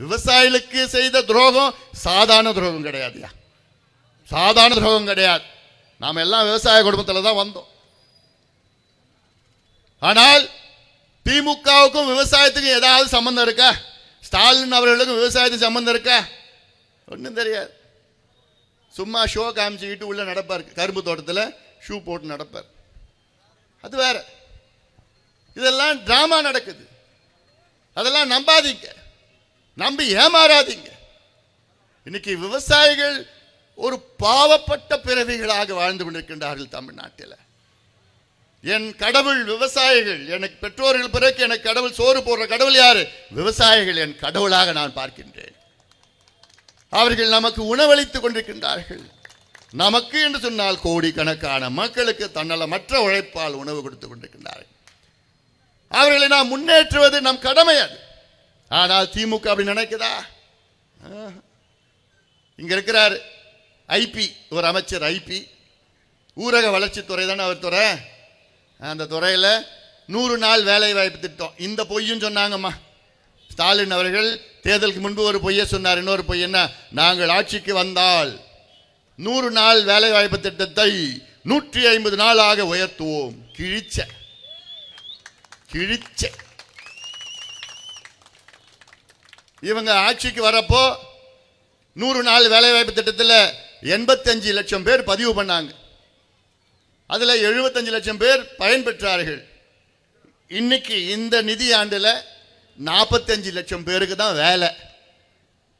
விவசாயிகளுக்கு செய்த துரோகம் சாதாரண துரோகம் கிடையாதுயா, சாதாரண துரோகம் கிடையாது. நாம் எல்லாம் விவசாய குடும்பத்தில் தான் வந்தோம். ஆனால் திமுகவுக்கும் விவசாயத்துக்கும் ஏதாவது சம்பந்தம் இருக்கா? ஸ்டாலின் அவர்களுக்கும் விவசாயத்துக்கு சம்பந்தம் இருக்கா? ஒன்றும் தெரியாது. சும்மா ஷோ காமிச்சுக்கிட்டு உள்ள நடப்பார், கரும்பு தோட்டத்தில் ஷூ போட்டு நடப்பார். அது வேற. இதெல்லாம் டிராமா நடக்குது. அதெல்லாம் நம்பாதீங்க, நம்பி ஏமாறாதீங்க. இன்னைக்கு விவசாயிகள் ஒரு பாவப்பட்ட பிறவிகளாக வாழ்ந்து கொண்டிருக்கின்றார்கள் தமிழ்நாட்டில். என் கடவுள் விவசாயிகள். எனக்கு பெற்றோர்கள் பிறகு எனக்கு கடவுள் சோறு போடுற கடவுள் யாரு? விவசாயிகள் என் கடவுளாக நான் பார்க்கின்றேன். அவர்கள் நமக்கு உணவளித்துக் கொண்டிருக்கின்றார்கள். நமக்கு என்று சொன்னால் கோடிக்கணக்கான மக்களுக்கு தன்னலமற்ற உழைப்பால் உணவு கொடுத்துக் கொண்டிருக்கின்றார்கள். அவர்களை நாம் முன்னேற்றுவது நம் கடமை. அது ஆனால் திமுக அப்படி நினைக்குதா? இங்க இருக்கிறார் ஐபி, ஒரு அமைச்சர் ஐபி, ஊரக வளர்ச்சித்துறை தானே அவர் துறை. அந்த துறையில் 100 நாள் வேலை வாய்ப்பு திட்டம். இந்த பொய்யும் சொன்னாங்கம்மா ஸ்டாலின் அவர்கள். தேர்தலுக்கு முன்பு ஒரு பொய்யை சொன்னார். இன்னொரு பொய் என்ன? நாங்கள் ஆட்சிக்கு வந்தால் 100 நாள் வேலை வாய்ப்பு திட்டத்தை 150 நாளாக உயர்த்துவோம். கிழிச்ச கிழிச்ச. இவங்க ஆட்சிக்கு வரப்போ 100 நாள் வேலை வாய்ப்பு திட்டத்தில் 85 லட்சம் பேர் பதிவு பண்ணாங்க. அதில் 75 லட்சம் பேர் பயன்பெற்றார்கள். இன்னைக்கு இந்த நிதி ஆண்டில் 45 லட்சம் பேருக்கு தான் வேலை.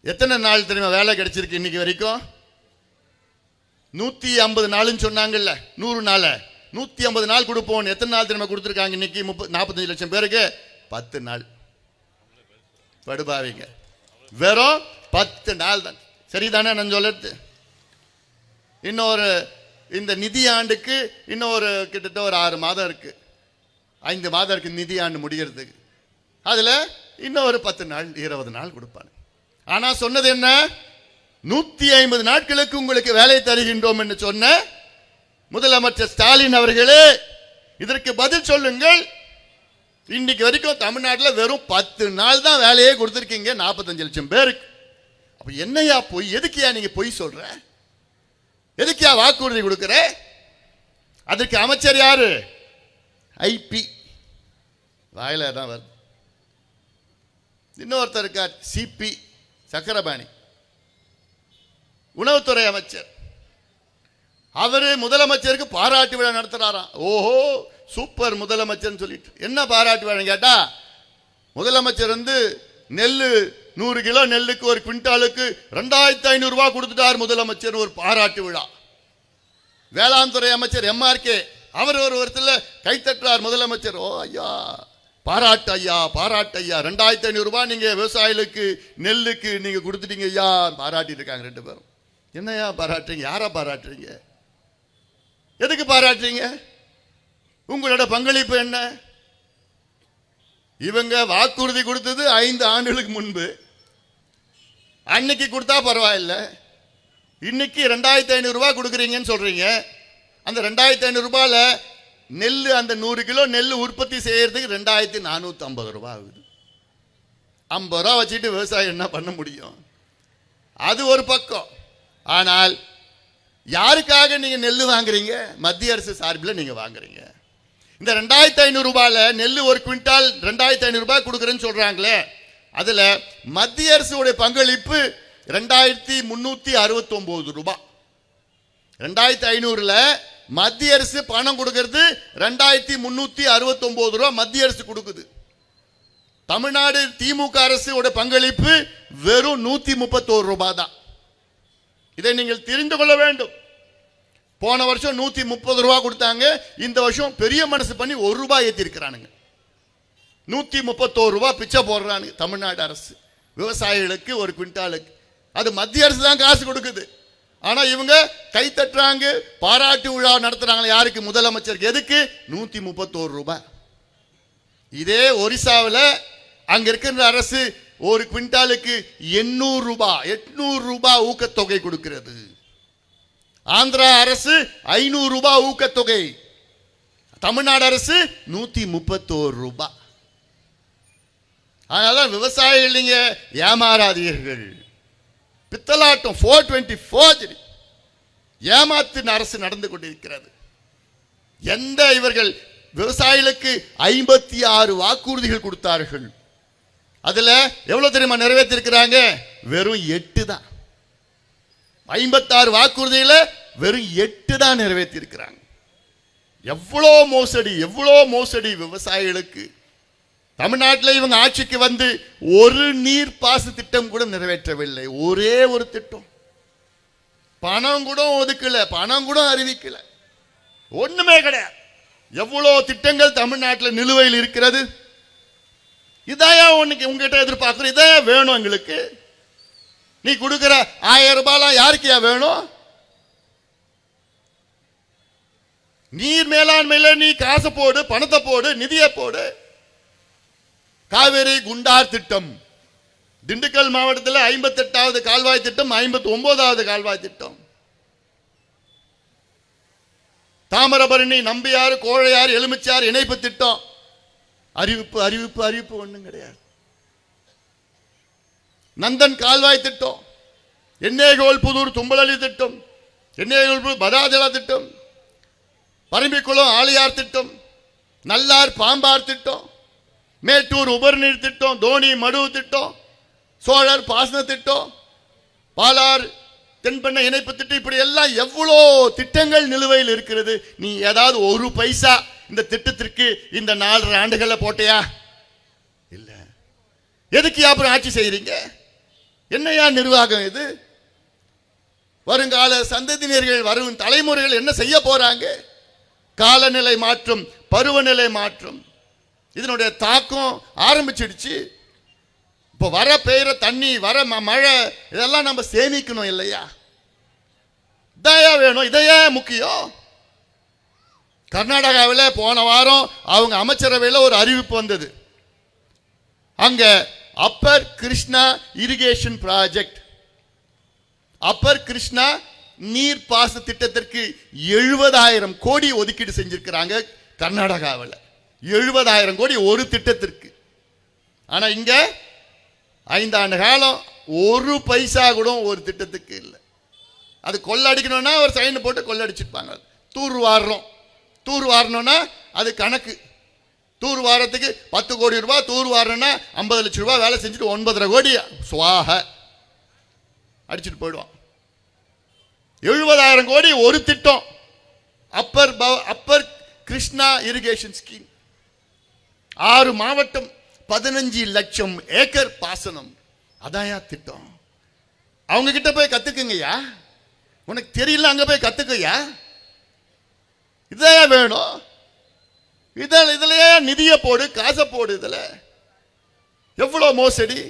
எத்தனை நாள் தெரியுமா வேலை கிடைச்சிருக்கு இன்னைக்கு வரைக்கும்? 150 நாள்னு சொன்னாங்கல்ல, 100 நாள் 150 நாள் கொடுப்போம். எத்தனை நாள் தெரியுமா கொடுத்துருக்காங்க இன்னைக்கு? 45 லட்சம் பேருக்கு 10 நாள். படுபாவிங்க, வெறும் 10 நாள் தான். சரிதானே நான் சொல்றது? இன்னொரு இந்த நிதி ஆண்டுக்கு இன்னொரு கிட்டத்தட்ட ஒரு 6 மாதம் இருக்கு, 5 மாதம் இருக்கு நிதி ஆண்டு முடிகிறதுக்கு. அதில் இன்னொரு 10 நாள் 20 நாள் கொடுப்பாங்க. ஆனால் சொன்னது என்ன? 150 நாட்களுக்கு உங்களுக்கு வேலை தருகின்றோம் என்று சொன்ன முதலமைச்சர் ஸ்டாலின் அவர்களே, இதற்கு பதில் சொல்லுங்கள். இன்னைக்கு வரைக்கும் தமிழ்நாட்டில் வெறும் 10 நாள் தான் வேலையே கொடுத்துருக்கீங்க 45 லட்சம் பேருக்கு. அப்ப என்னையா பொய்? எதுக்கியா நீங்க பொய் சொல்ற? எதுக்கியா வாக்குறுதி கொடுக்கிற? அதற்கு அமைச்சர் யாரு? ஐபி. வாயில தான் வருது. இன்னொருத்தர் இருக்கார் சிபி சக்கரபாணி, உணவுத்துறை அமைச்சர். அவரு முதலமைச்சருக்கு பாராட்டு விழா நடத்துறாராம். ஓஹோ சூப்பர் முதலமைச்சர் சொல்லிட்டு. என்ன பாராட்டு விழா கேட்டா, முதலமைச்சர் நெல்லு 100 கிலோ நெல்லுக்கு ஒரு குவிண்டாலுக்கு 2500 ரூபாய் கொடுத்துட்டார் முதலமைச்சர். ஒரு பாராட்டு விழா. வேளாண் துறை அமைச்சர் எம்ஆர்கே அவர் ஒரு வருஷத்தில் கைத்தட்டுறார் முதலமைச்சர். ஓ ஐயா பாராட்டு ஐயா, பாராட்டு ஐயா, 2500 ரூபாய் நீங்க விவசாயிகளுக்கு நெல்லுக்கு நீங்க கொடுத்துட்டீங்க ஐயா. பாராட்டிட்டு இருக்காங்க 2 பேரும். என்னையா பாராட்டுறீங்க? யாரா பாராட்டுறீங்க? எதுக்கு பாராட்டுறீங்க? உங்களோட பங்களிப்பு என்ன? இவங்க வாக்குறுதி கொடுத்தது 5 ஆண்டுகளுக்கு முன்பு. அன்னைக்கு கொடுத்தா பரவாயில்ல, இன்னைக்கு 2500 ரூபாய் கொடுக்குறீங்கன்னு சொல்றீங்க. அந்த 2500 ரூபாயில நெல், அந்த 100 கிலோ நெல் உற்பத்தி செய்யறதுக்கு 2450 ரூபாய் ஆகுது. 50 ரூபா வச்சுட்டு விவசாயம் என்ன பண்ண முடியும்? அது ஒரு பக்கம். ஆனால் யாருக்காக நீங்க நெல் வாங்குறீங்க? மத்திய அரசு சார்பில் நீங்க வாங்குறீங்க. இந்த 2500 ரூபாயில நெல் ஒரு குவிண்டால் 2500 ரூபாய் கொடுக்குறேன்னு சொல்றாங்களே, அதுல மத்திய அரசுடைய பங்களிப்பு 2369 ரூபாய். 2500ல மத்திய அரசு பணம் கொடுக்கிறது 2369 ரூபாய் மத்திய அரசு கொடுக்குது. தமிழ்நாடு திமுக அரசு பங்களிப்பு வெறும் 131 ரூபாய் தான். இதை நீங்கள் தெரிந்து கொள்ள வேண்டும். போன வருஷம் 130 ரூபாய் கொடுத்தாங்க. இந்த வருஷம் பெரிய மனசு பண்ணி 1 ரூபாய் ஏற்றி இருக்கிறானுங்க. 131 ரூபாய் பிச்சை போடுறானுங்க தமிழ்நாடு அரசு விவசாயிகளுக்கு ஒரு குவிண்டாலுக்கு. அது மத்திய அரசு தான் காசு கொடுக்குது. ஆனா இவங்க கை தட்டுறாங்க, பாராட்டு விழா நடத்துறாங்க. யாருக்கு? முதலமைச்சருக்கு. எதுக்கு? 131 ரூபாய். இதே ஒரிசாவில் அங்க இருக்கிற அரசு ஒரு குவிண்டாலுக்கு 800 ரூபாய் ஊக்கத்தொகை கொடுக்கிறது. ஆந்திரா அரசு 500 ரூபாய் ஊக்கத்தொகை. தமிழ்நாடு அரசு 131 ரூபாய். அதனால விவசாயிகள் நீங்க ஏமாறாதீர்கள். பித்தலாட்டம் 424 ஏமாத்தின் அரசு நடந்து கொண்டிருக்கிறது. எந்த இவர்கள் விவசாயிகளுக்கு 56 வாக்குறுதிகள் கொடுத்தார்கள். அதுல எவ்வளவு தெரியுமா நிறைவேற்றிருக்கிறாங்க? வெறும் 8 தான். 56 வாக்குறுதியில வெறும் 8 தான் நிறைவேற்றி இருக்கிறாங்க. எவ்வளோ மோசடி, எவ்வளோ மோசடி விவசாயிகளுக்கு. தமிழ்நாட்டில் இவங்க ஆட்சிக்கு வந்து ஒரு நீர்ப்பாசன திட்டம் கூட நிறைவேற்றவில்லை. ஒரே ஒரு திட்டம், பணம் கூட ஒதுக்கல, பணம் கூட அறிவிக்கல, ஒண்ணுமே கிடையாது. எவ்வளோ திட்டங்கள் தமிழ்நாட்டில் நிலுவையில் இருக்கிறது. இதையா உங்ககிட்ட எதிர்பார்க்கிறோம், இதையா வேணும் எங்களுக்கு. நீ கொடுக்கிற 1000 ரூபாய் யாருக்கையா வேணும்? நீர் மேலாண்மையில நீ காசு போடு, பணத்தை போடு, நிதியை போடு. காவேரி குண்டார் திட்டம், திண்டுக்கல் மாவட்டத்தில் 58வது கால்வாய் திட்டம், 59வது கால்வாய் திட்டம். தாமிரபரணி, நம்பியாறு, கோழையாறு, எலுமிச்சாறு இணைப்பு திட்டம். அறிவிப்பு அறிவிப்பு அறிவிப்பு ஒண்ணும் கிடையாது. நந்தன் கால்வாய் திட்டம், எண்ணேகோல் புதூர் தும்பலி திட்டம், எண்ணேகோல் புதூர் பதாஜலா திட்டம், பரம்பிக்குளம் ஆலியார் திட்டம், நல்லார் பாம்பார் திட்டம், மேட்டூர் உபரிநீர் திட்டம், தோனி மடு திட்டம், சோழர் பாசன திட்டம், பாலார் தென்பண்ண இணைப்பு திட்டம். இப்படி எல்லாம் எவ்வளோ திட்டங்கள் நிலுவையில் இருக்கிறது. நீ ஏதாவது ஒரு பைசா இந்த திட்டத்திற்கு இந்த 4.5 ஆண்டுகள்ல போட்டையா? இல்ல. எதுக்கு அப்புறம் ஆட்சி செய்யறீங்க? என்னையா நிர்வாகம் இது? வருங்கால சந்ததியினர்கள், வரும் தலைமுறைகள் என்ன செய்ய போறாங்க? காலநிலை மாற்றம், பருவநிலை மாற்றம், இதனுடைய தாக்கம் ஆரம்பிச்சிடுச்சு. இப்போ வர பெய்கிற தண்ணி, வர மழை, இதெல்லாம் நம்ம சேமிக்கணும் இல்லையா? இதையா வேணும், இதையா முக்கியம். கர்நாடகாவில் போன வாரம் அவங்க அமைச்சரவையில் ஒரு அறிவிப்பு வந்தது. அங்க அப்பர் கிருஷ்ணா இரிகேஷன் ப்ராஜெக்ட், அப்பர் கிருஷ்ணா நீர்ப்பாசன திட்டத்திற்கு 70,000 கோடி ஒதுக்கீடு செஞ்சிருக்கிறாங்க கர்நாடகாவில். 70,000 கோடி ஒரு திட்டத்திற்கு. ஆனா இங்க 5 ஆண்டு காலம் ஒரு பைசா கூட ஒரு திட்டத்துக்கு இல்லை. அது கொள்ளடிக்கணும்னா ஒரு சைன் போட்டு கொள்ளடிச்சிருப்பாங்க. தூர் வாடுறோம், தூர் வாரணும்னா அது கணக்கு. தூர் வாரத்துக்கு 10 கோடி ரூபாய், தூர் வாரணும்னா 50 லட்சம் ரூபாய் வேலை செஞ்சுட்டு 9.5 கோடி சுவாக அடிச்சுட்டு போயிடுவான். 70,000 கோடி ஒரு திட்டம், அப்பர் கிருஷ்ணா இரிகேஷன் ஸ்கீம். 6 மாவட்டம், 15 லட்சம் ஏக்கர் பாசனம். அதாயா திட்டம். அவங்க கிட்ட போய் கத்துக்குங்கய்யா. உனக்கு தெரியல, அங்க போய் கத்துக்கய்யா. இதையா வேணும். இதுலயே நிதியை போடு, காசை போடு. இதுல எவ்வளவு மோசடி.